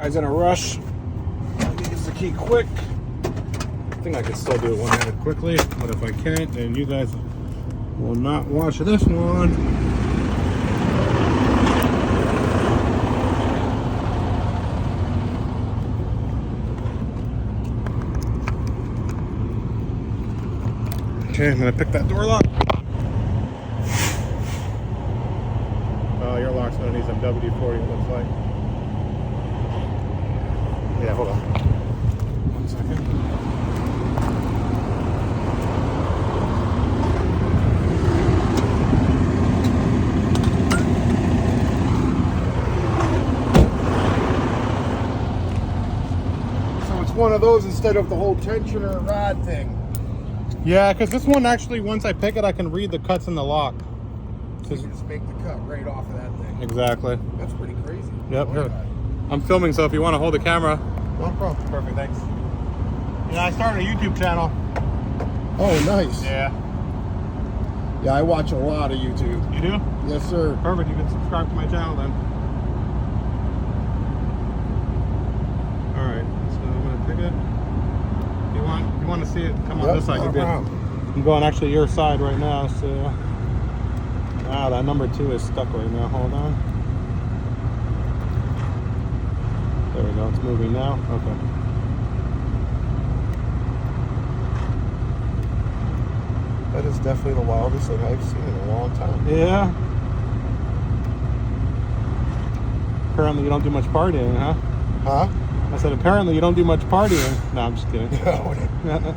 I was in a rush. I need to use the key quick. I think I can still do it one-handed quickly, but if I can't, then you guys will not watch this one. Okay, I'm gonna pick that door lock. Oh, your lock's gonna need some WD-40, it looks like. Yeah, hold on. 1 second. So it's one of those instead of the whole tensioner rod thing. Yeah, because this one actually, once I pick it, I can read the cuts in the lock. So you can just make the cut right off of that thing. Exactly. That's pretty crazy. Yep, here. I'm filming, so if you want to hold the camera. No problem. Perfect, thanks. Yeah, I started a YouTube channel. Oh, nice. Yeah. Yeah, I watch a lot of YouTube. You do? Yes, sir. Perfect, you can subscribe to my channel then. Alright, so I'm going to pick it. If you want to see it, come on this side. I'm going actually your side right now, so... Wow, that number 2 is stuck right now. Hold on. There we go, it's moving now. Okay. That is definitely the wildest thing I've seen in a long time. Yeah. Apparently you don't do much partying, huh? Huh? I said apparently you don't do much partying. No, I'm just kidding. No,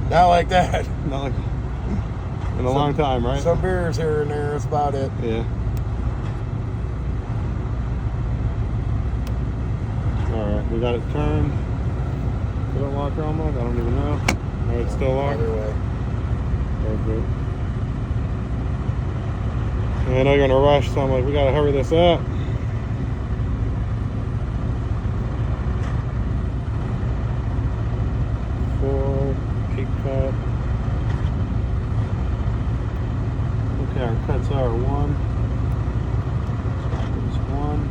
not like that. Not like in a long time, right? Some beers here and there, that's about it. Yeah. Alright, we got it turned. Did it lock or unlock? I don't even know. Alright, it's still locked. Either way. Perfect. And I know you're in a rush, so I'm like, we gotta hurry this up. Full peak cut. Okay, our cuts are 1. It's 1,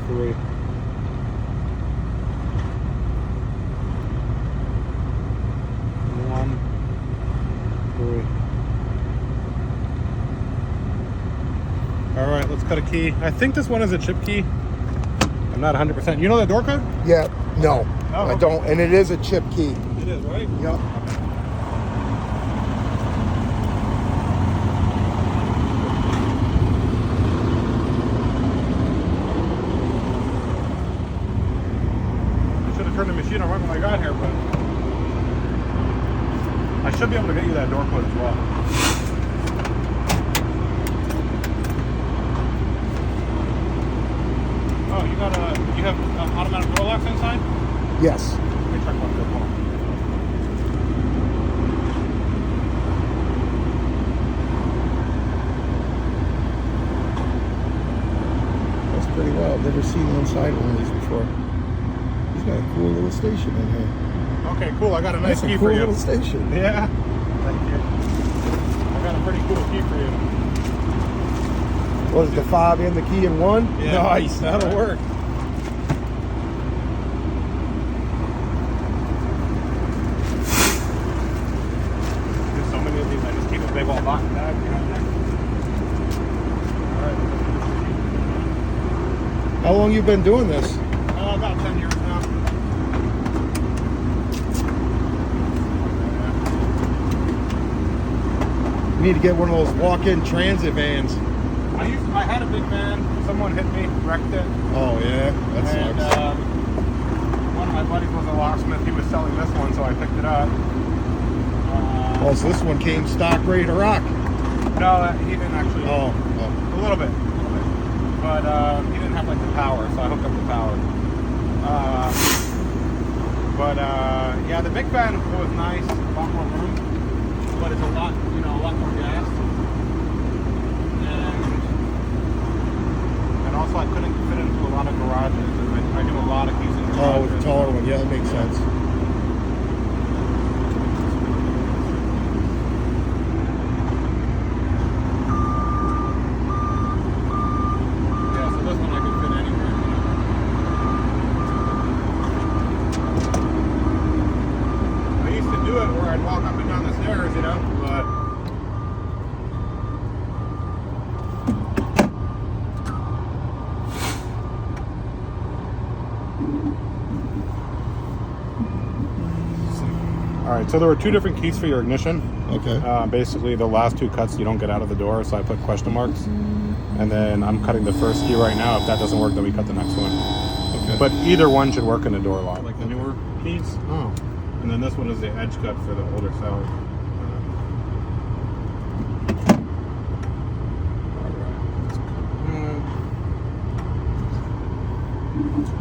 3. 1, 3. All right, let's cut a key. I think this one is a chip key. I'm not 100%. You know the door code? Yeah, no, Oh, I don't. And it is a chip key. It is, right? Yep. Turned the machine on right when I got here, but I should be able to get you that door code as well. Oh, you have automatic door locks inside? Yes. Let me check one real quick. That's pretty wild. I've never seen one inside one of these before. He's got a cool little station in here. Okay, cool. I got a nice That's key a cool for you. little station. Yeah. Thank you. I got a pretty cool key for you. What is it, the fob and the key in one? Yeah. Nice. That'll work. There's so many of these. I just keep a big old box bag behind there. All right. How long you been doing this? About 10 years now. You need to get one of those walk-in transit vans. I had a big van. Someone hit me, wrecked it. Oh yeah, that And sucks. one of my buddies was a locksmith. He was selling this one, so I picked it up. Oh, so this one came stock ready to rock. No, he didn't actually. Oh. A little bit. But he didn't have like the power, so I hooked up the power. Yeah, the big van was nice, a lot more room, but it's a lot more gas. And also I couldn't fit into a lot of garages, and I do a lot of keys in garages. Oh, with the taller one, yeah, that makes sense. right, so there were 2 different keys for your ignition. Okay. Basically, the last 2 cuts you don't get out of the door, so I put question marks. And then I'm cutting the first key right now. If that doesn't work, then we cut the next one. Okay. But either one should work in the door lock. Like the newer keys. Oh. And then this one is the edge cut for the older style.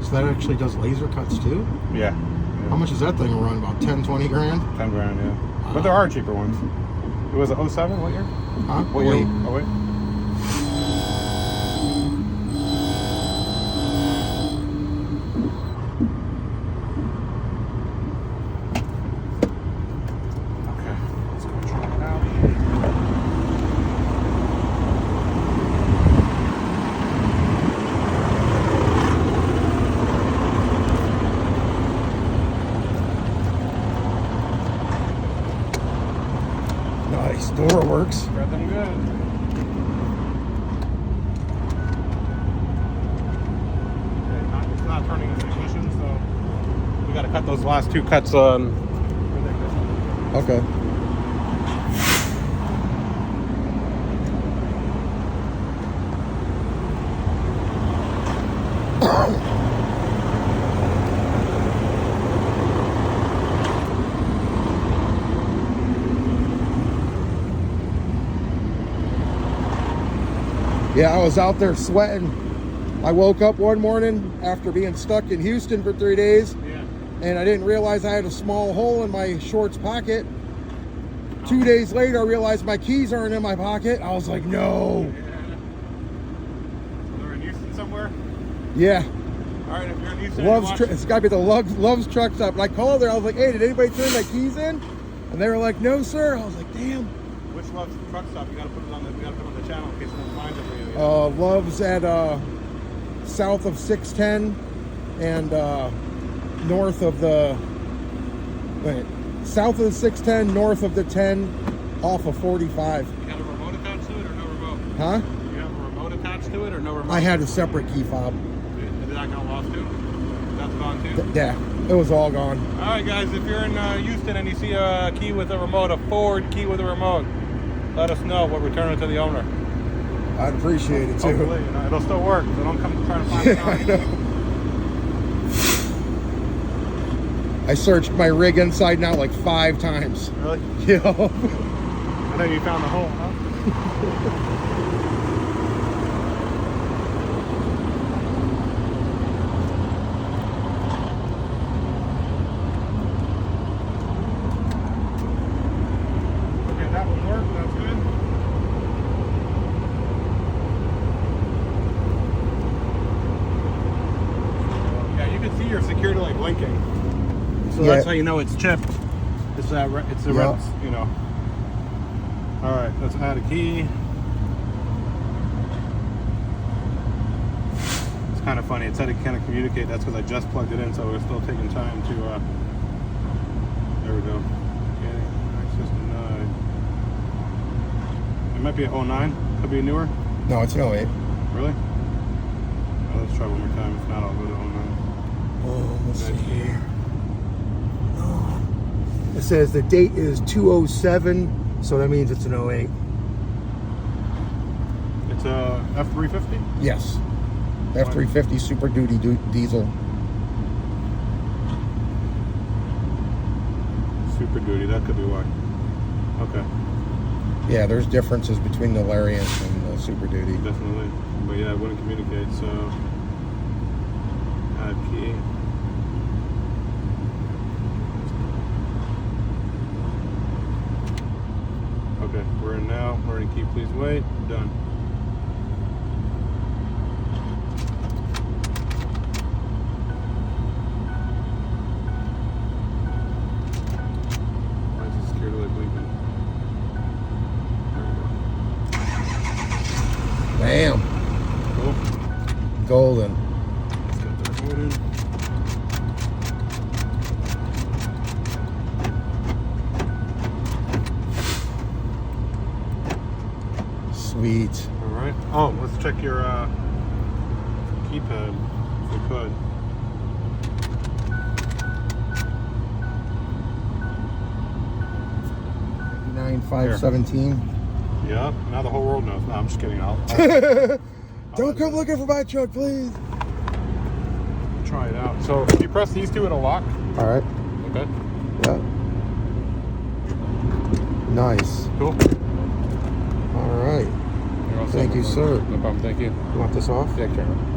So that actually does laser cuts too? Yeah. How much is that thing run? About 10, 20 grand? 10 grand, yeah. But there are cheaper ones. It was 07, what year? Huh? What year? Oh, wait. Okay, let's go try it out. Nice. Door works. Got them good. It's not turning into ignition, so we got to cut those last 2 cuts on. Okay. Yeah, I was out there sweating. I woke up one morning after being stuck in Houston for 3 days, and I didn't realize I had a small hole in my shorts pocket. 2 days later, I realized my keys aren't in my pocket. I was like, no. So they're in Houston somewhere? Yeah. All right, if you're in Houston, It's got to be the Love's truck stop. And I called her. I was like, hey, did anybody turn my keys in? And they were like, no, sir. I was like, damn. which Love's truck stop? You got to put it on the channel in case someone finds it for you. Love's at south of 610 and north of the south of the 610, north of the 10, off of 45. You got a remote attached to it or no remote? Huh? You have a remote attached to it or no remote? I had a separate key fob. Did that got lost too? That's gone too? Yeah, it was all gone. All right, guys, if you're in Houston and you see a key with a remote, a Ford key with a remote, let us know. We'll return it to the owner. I'd appreciate it too. Hopefully, it'll still work, so don't come trying to find it out. I know. I searched my rig inside and out like 5 times. Really? Yeah. I thought you found the hole, huh? Okay, that one worked. That's good. Yeah, you can see your security light blinking. So that's how you know it's chipped. It's the red, you know. All right, let's add a key. It's kind of funny. It said it can't communicate. That's because I just plugged it in, so we're still taking time to. There we go. Okay, access denied. It might be an 09. Could be a newer. No, it's an 08. Really? Well, let's try one more time. If not, I'll go to 09. Oh, let's see here. It says the date is 207, so that means it's an 08. It's a f-350? Yes. F-350 Super Duty diesel. Super Duty, that could be why. Okay. Yeah, there's differences between the Lariat and the Super Duty. Definitely. But yeah, it wouldn't communicate, so add key. Okay, we're in now. We're in key, please wait. Done. Why is the security light blinking? There we go. Bam. Cool. Golden. Let's get the remote in. Sweet. All right. Oh, let's check your keypad if we could. 9517. Yeah, now the whole world knows. No, I'm just kidding. Don't come looking for my truck, please. Try it out. So if you press these two, it'll lock. All right. Okay. Yeah. Nice. Cool. All right. You're all set, Thank you, my sir. friend. No problem. Thank you. You want this off? Yeah, turn it.